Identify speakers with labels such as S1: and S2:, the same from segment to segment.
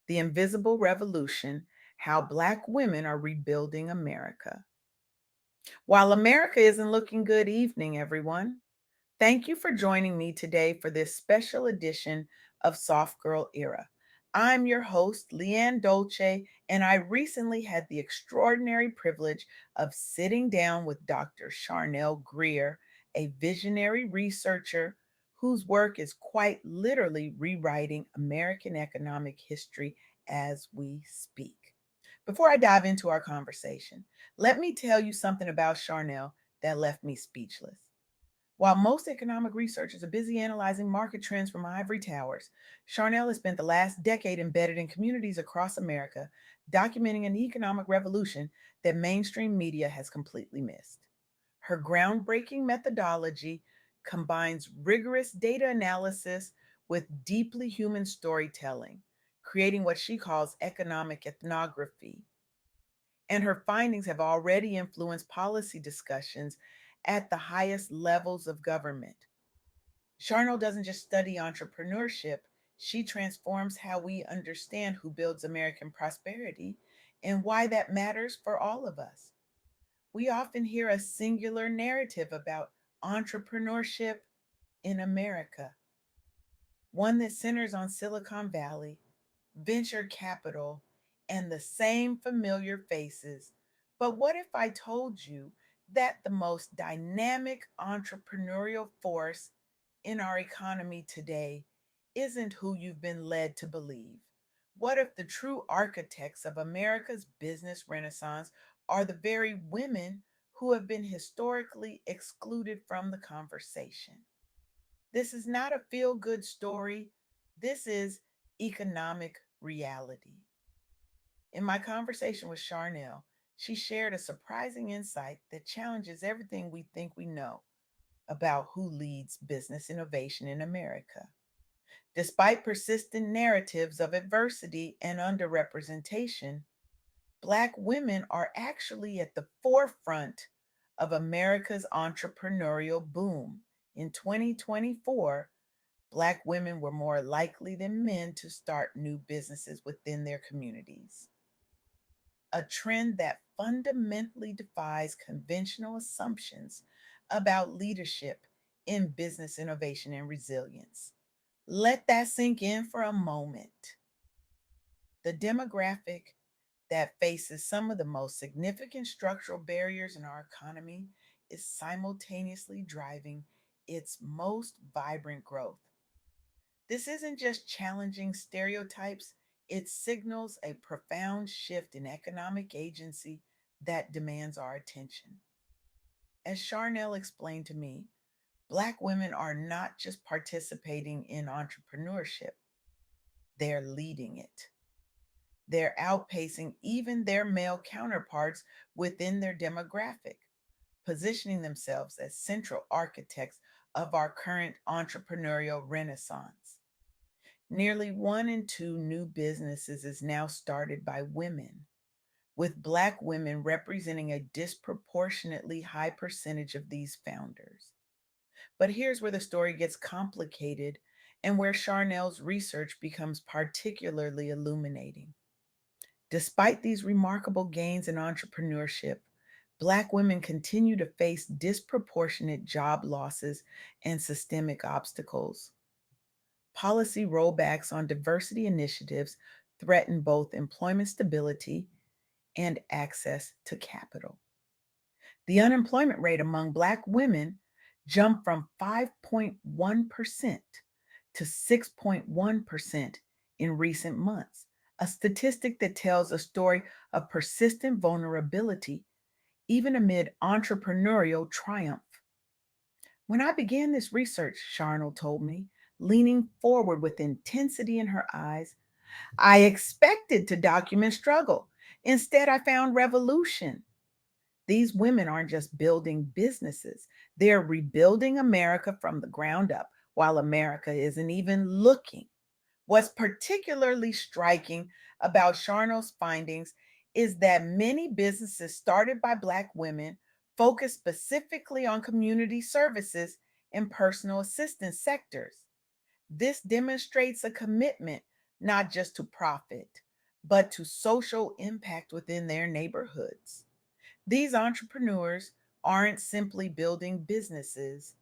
S1: The Invisible Revolution: How Black Women Are Rebuilding America. While America isn't looking good, evening, everyone. Thank you for joining me today for this special edition of Soft Girl Era. I'm your host, Leanne Dolce, and I recently had the extraordinary privilege of sitting down with Dr. Sharnell Greer, a visionary researcher whose work is quite literally rewriting American economic history as we speak. Before I dive into our conversation, let me tell you something about Sharnell that left me speechless. While most economic researchers are busy analyzing market trends from ivory towers, Charnel has spent the last decade embedded in communities across America, documenting an economic revolution that mainstream media has completely missed. Her groundbreaking methodology combines rigorous data analysis with deeply human storytelling, creating what she calls economic ethnography, and her findings have already influenced policy discussions at the highest levels of government. Charnel doesn't just study entrepreneurship, she transforms how we understand who builds American prosperity and why that matters for all of us. We often hear a singular narrative about entrepreneurship in America, one that centers on Silicon Valley, venture capital, and the same familiar faces. But what if I told you that the most dynamic entrepreneurial force in our economy today isn't who you've been led to believe? What if the true architects of America's business renaissance are the very women who have been historically excluded from the conversation? This is not a feel good story. This is economic reality. In my conversation with Charnel, she shared a surprising insight that challenges everything we think we know about who leads business innovation in America. Despite persistent narratives of adversity and underrepresentation, Black women are actually at the forefront of America's entrepreneurial boom. In 2024, Black women were more likely than men to start new businesses within their communities, a trend that fundamentally defies conventional assumptions about leadership in business innovation and resilience. Let that sink in for a moment. The demographic that faces some of the most significant structural barriers in our economy is simultaneously driving its most vibrant growth. This isn't just challenging stereotypes, it signals a profound shift in economic agency that demands our attention. As Charnel explained to me, Black women are not just participating in entrepreneurship, they're leading it. They're outpacing even their male counterparts within their demographic, positioning themselves as central architects of our current entrepreneurial renaissance. Nearly one in two new businesses is now started by women, with Black women representing a disproportionately high percentage of these founders. But here's where the story gets complicated and where Charnel's research becomes particularly illuminating. Despite these remarkable gains in entrepreneurship, Black women continue to face disproportionate job losses and systemic obstacles. Policy rollbacks on diversity initiatives threaten both employment stability and access to capital. The unemployment rate among Black women jumped from 5.1% to 6.1% in recent months, a statistic that tells a story of persistent vulnerability even amid entrepreneurial triumph. When I began this research, Charnel told me, leaning forward with intensity in her eyes, I expected to document struggle. Instead, I found revolution. These women aren't just building businesses, they're rebuilding America from the ground up while America isn't even looking. What's particularly striking about Charnel's findings is that many businesses started by Black women focus specifically on community services and personal assistance sectors. This demonstrates a commitment not just to profit, but to social impact within their neighborhoods. These entrepreneurs aren't simply building businesses,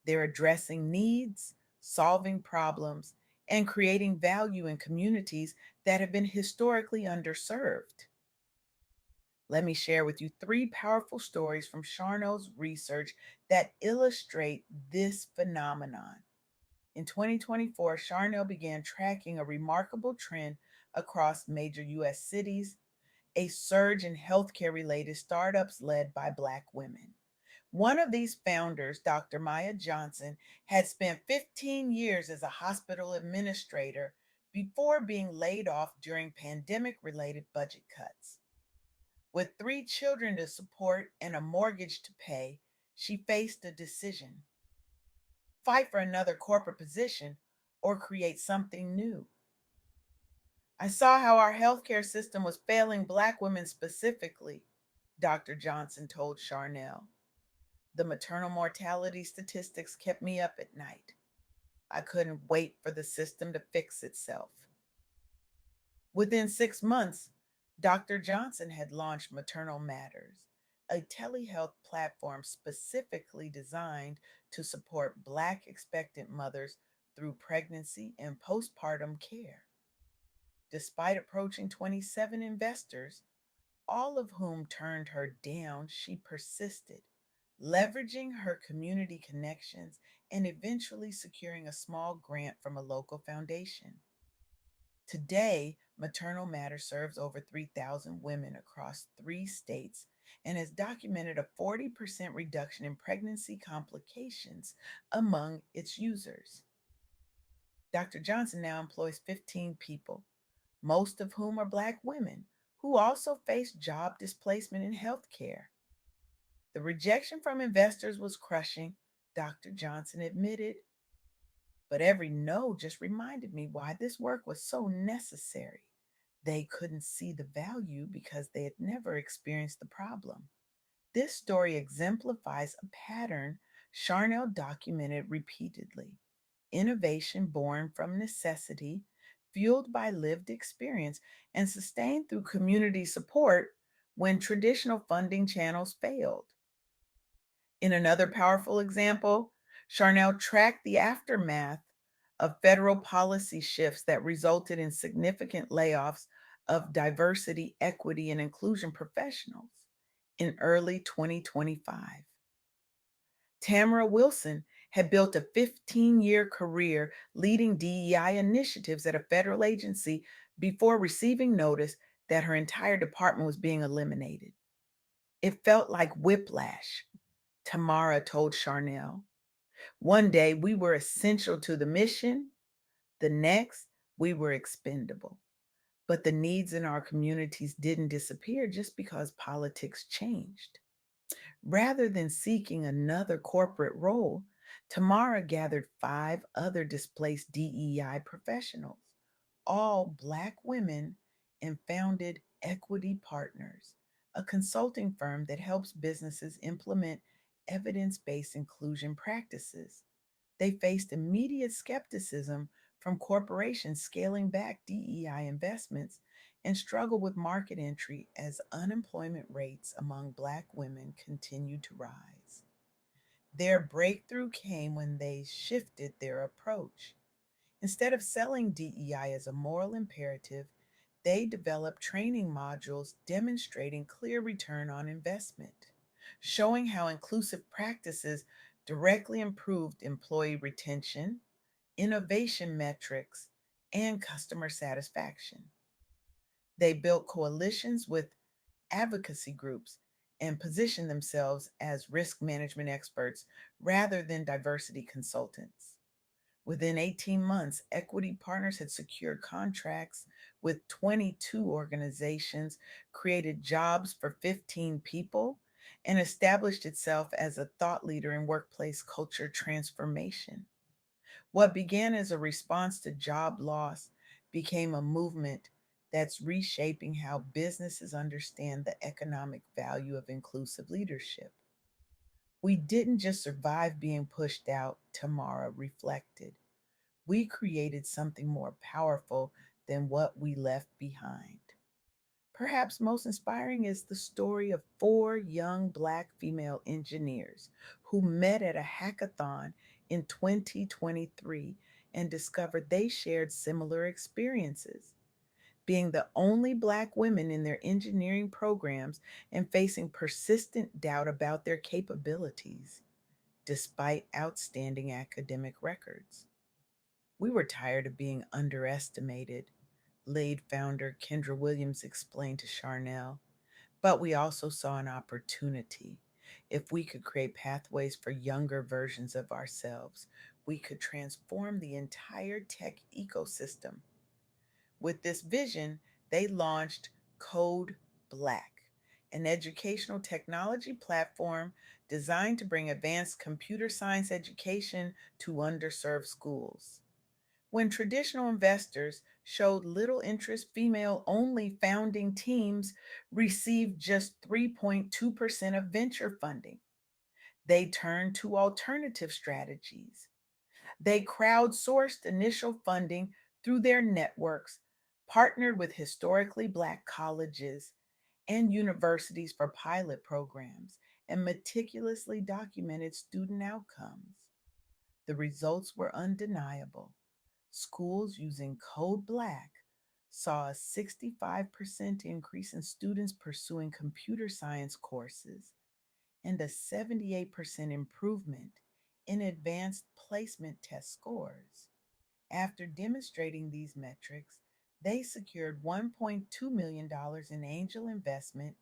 S1: they're addressing needs, solving problems, and creating value in communities that have been historically underserved. Let me share with you three powerful stories from Charnel's research that illustrate this phenomenon. In 2024, Charnel began tracking a remarkable trend across major US cities, a surge in healthcare related startups led by Black women. One of these founders, Dr. Maya Johnson, had spent 15 years as a hospital administrator before being laid off during pandemic related budget cuts. With three children to support and a mortgage to pay, she faced a decision: fight for another corporate position or create something new. I saw how our healthcare system was failing Black women specifically, Dr. Johnson told Charnel. The maternal mortality statistics kept me up at night. I couldn't wait for the system to fix itself. Within 6 months, Dr. Johnson had launched Maternal Matters, a telehealth platform specifically designed to support Black expectant mothers through pregnancy and postpartum care. Despite approaching 27 investors, all of whom turned her down, she persisted, leveraging her community connections and eventually securing a small grant from a local foundation. Today, Maternal Matter serves over 3,000 women across 3 states and has documented a 40% reduction in pregnancy complications among its users. Dr. Johnson now employs 15 people, most of whom are Black women who also face job displacement in healthcare. The rejection from investors was crushing, Dr. Johnson admitted, but every no just reminded me why this work was so necessary. They couldn't see the value because they had never experienced the problem. This story exemplifies a pattern Charnel documented repeatedly: innovation born from necessity, fueled by lived experience, and sustained through community support when traditional funding channels failed. In another powerful example, Charnel tracked the aftermath of federal policy shifts that resulted in significant layoffs of diversity, equity, and inclusion professionals in early 2025. Tamara Wilson had built a 15-year career leading DEI initiatives at a federal agency before receiving notice that her entire department was being eliminated. It felt like whiplash, Tamara told Charnel. One day we were essential to the mission, the next we were expendable. But the needs in our communities didn't disappear just because politics changed. Rather than seeking another corporate role, Tamara gathered 5 other displaced DEI professionals, all Black women, and founded Equity Partners, a consulting firm that helps businesses implement evidence based inclusion practices. They faced immediate skepticism from corporations scaling back DEI investments and struggled with market entry as unemployment rates among Black women continued to rise. Their breakthrough came when they shifted their approach. Instead of selling DEI as a moral imperative, they developed training modules demonstrating clear return on investment, showing how inclusive practices directly improved employee retention, innovation metrics, and customer satisfaction. They built coalitions with advocacy groups and positioned themselves as risk management experts rather than diversity consultants. Within 18 months, Equity Partners had secured contracts with 22 organizations, created jobs for 15 people, and established itself as a thought leader in workplace culture transformation. What began as a response to job loss became a movement that's reshaping how businesses understand the economic value of inclusive leadership. We didn't just survive being pushed out, Tamara reflected. We created something more powerful than what we left behind. Perhaps most inspiring is the story of four young Black female engineers who met at a hackathon in 2023 and discovered they shared similar experiences, being the only Black women in their engineering programs and facing persistent doubt about their capabilities, despite outstanding academic records. We were tired of being underestimated, Lade founder Kendra Williams explained to Charnel, but we also saw an opportunity. If we could create pathways for younger versions of ourselves, we could transform the entire tech ecosystem. With this vision, they launched Code Black, an educational technology platform designed to bring advanced computer science education to underserved schools. When traditional investors showed little interest, female only founding teams received just 3.2% of venture funding. They turned to alternative strategies. They crowdsourced initial funding through their networks, partnered with historically Black colleges and universities for pilot programs, and meticulously documented student outcomes. The results were undeniable. Schools using Code Black saw a 65% increase in students pursuing computer science courses and a 78% improvement in advanced placement test scores. After demonstrating these metrics, they secured $1.2 million in angel investment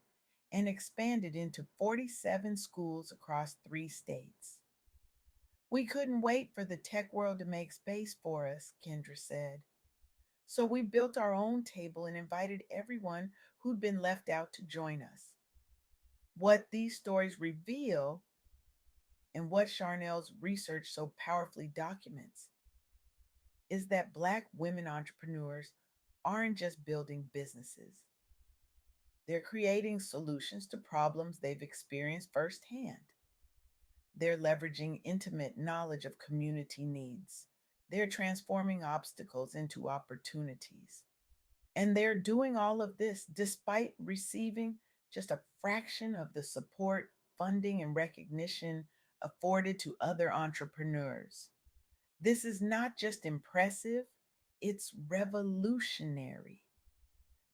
S1: and expanded into 47 schools across 3 states. We couldn't wait for the tech world to make space for us, Kendra said. So we built our own table and invited everyone who'd been left out to join us. What these stories reveal and what Charnel's research so powerfully documents is that Black women entrepreneurs aren't just building businesses, they're creating solutions to problems they've experienced firsthand. They're leveraging intimate knowledge of community needs. They're transforming obstacles into opportunities. And they're doing all of this despite receiving just a fraction of the support, funding, and recognition afforded to other entrepreneurs. This is not just impressive, it's revolutionary.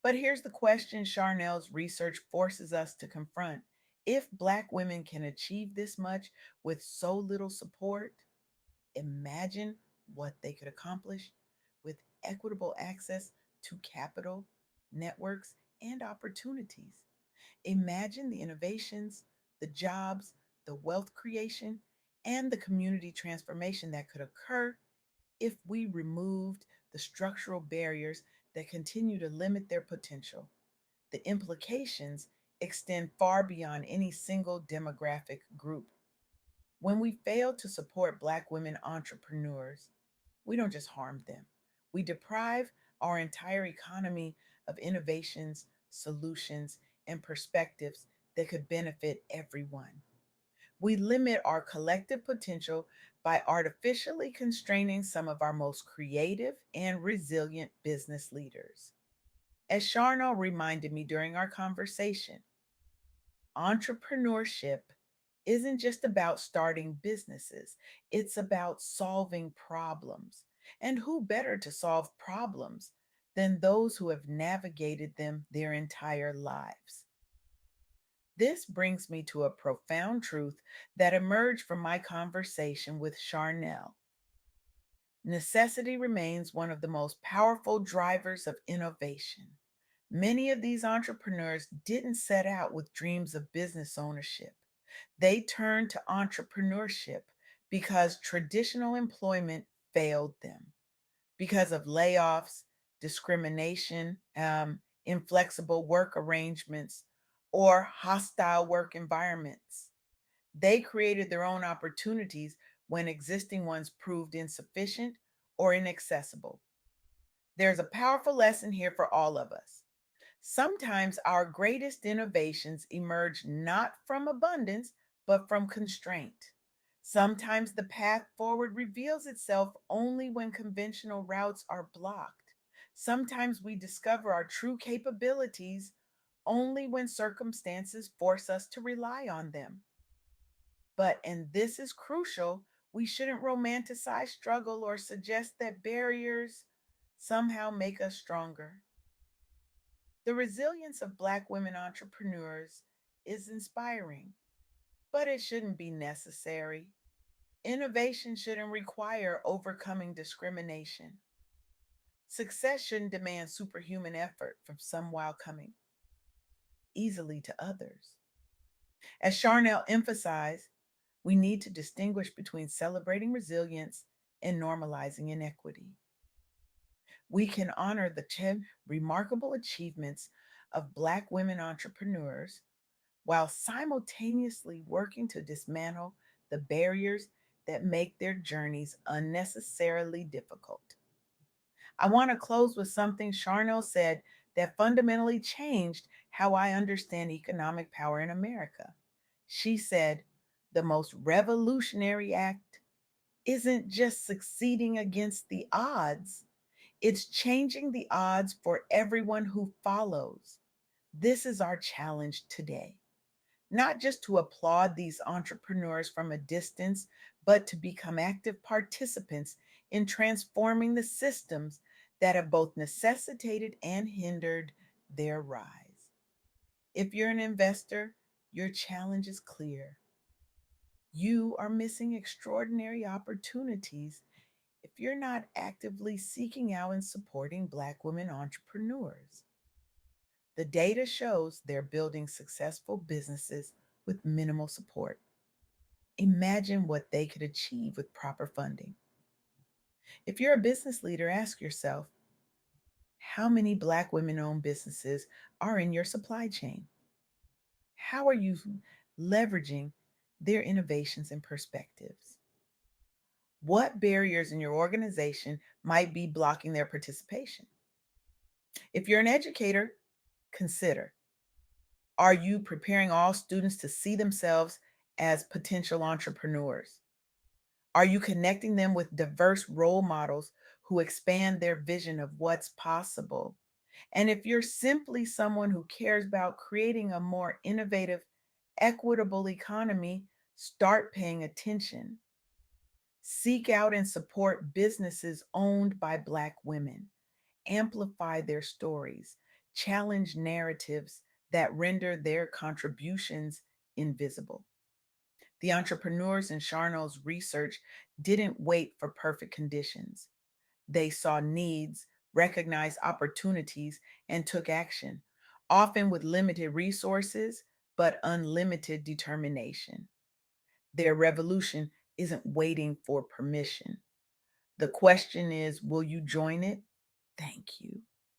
S1: But here's the question Charnel's research forces us to confront. If Black women can achieve this much with so little support, imagine what they could accomplish with equitable access to capital, networks, and opportunities. Imagine the innovations, the jobs, the wealth creation, and the community transformation that could occur if we removed the structural barriers that continue to limit their potential. The implications extend far beyond any single demographic group. When we fail to support Black women entrepreneurs, we don't just harm them, we deprive our entire economy of innovations, solutions, and perspectives that could benefit everyone. We limit our collective potential by artificially constraining some of our most creative and resilient business leaders. As Sharno reminded me during our conversation, entrepreneurship isn't just about starting businesses, it's about solving problems. And who better to solve problems than those who have navigated them their entire lives? This brings me to a profound truth that emerged from my conversation with Charnel. Necessity remains one of the most powerful drivers of innovation. Many of these entrepreneurs didn't set out with dreams of business ownership. They turned to entrepreneurship because traditional employment failed them, because of layoffs, discrimination, inflexible work arrangements, or hostile work environments. They created their own opportunities when existing ones proved insufficient or inaccessible. There's a powerful lesson here for all of us. Sometimes our greatest innovations emerge not from abundance, but from constraint. Sometimes the path forward reveals itself only when conventional routes are blocked. Sometimes we discover our true capabilities only when circumstances force us to rely on them. But, and this is crucial, we shouldn't romanticize struggle or suggest that barriers somehow make us stronger. The resilience of Black women entrepreneurs is inspiring, but it shouldn't be necessary. Innovation shouldn't require overcoming discrimination. Success shouldn't demand superhuman effort from some while coming easily to others. As Charnel emphasized, we need to distinguish between celebrating resilience and normalizing inequity. We can honor the 10 remarkable achievements of Black women entrepreneurs while simultaneously working to dismantle the barriers that make their journeys unnecessarily difficult. I want to close with something Charnel said that fundamentally changed how I understand economic power in America. She said, the most revolutionary act isn't just succeeding against the odds, it's changing the odds for everyone who follows. This is our challenge today. Not just to applaud these entrepreneurs from a distance, but to become active participants in transforming the systems that have both necessitated and hindered their rise. If you're an investor, your challenge is clear. You are missing extraordinary opportunities if you're not actively seeking out and supporting Black women entrepreneurs. The data shows they're building successful businesses with minimal support. Imagine what they could achieve with proper funding. If you're a business leader, ask yourself, how many Black women owned businesses are in your supply chain? How are you leveraging their innovations and perspectives? What barriers in your organization might be blocking their participation? If you're an educator, consider, are you preparing all students to see themselves as potential entrepreneurs? Are you connecting them with diverse role models who expand their vision of what's possible? And if you're simply someone who cares about creating a more innovative, equitable economy, start paying attention. Seek out and support businesses owned by Black women. Amplify their stories. Challenge narratives that render their contributions invisible. The entrepreneurs in Charnel's research didn't wait for perfect conditions. They saw needs, recognized opportunities, and took action, often with limited resources, but unlimited determination. Their revolution isn't waiting for permission. The question is, will you join it? Thank you.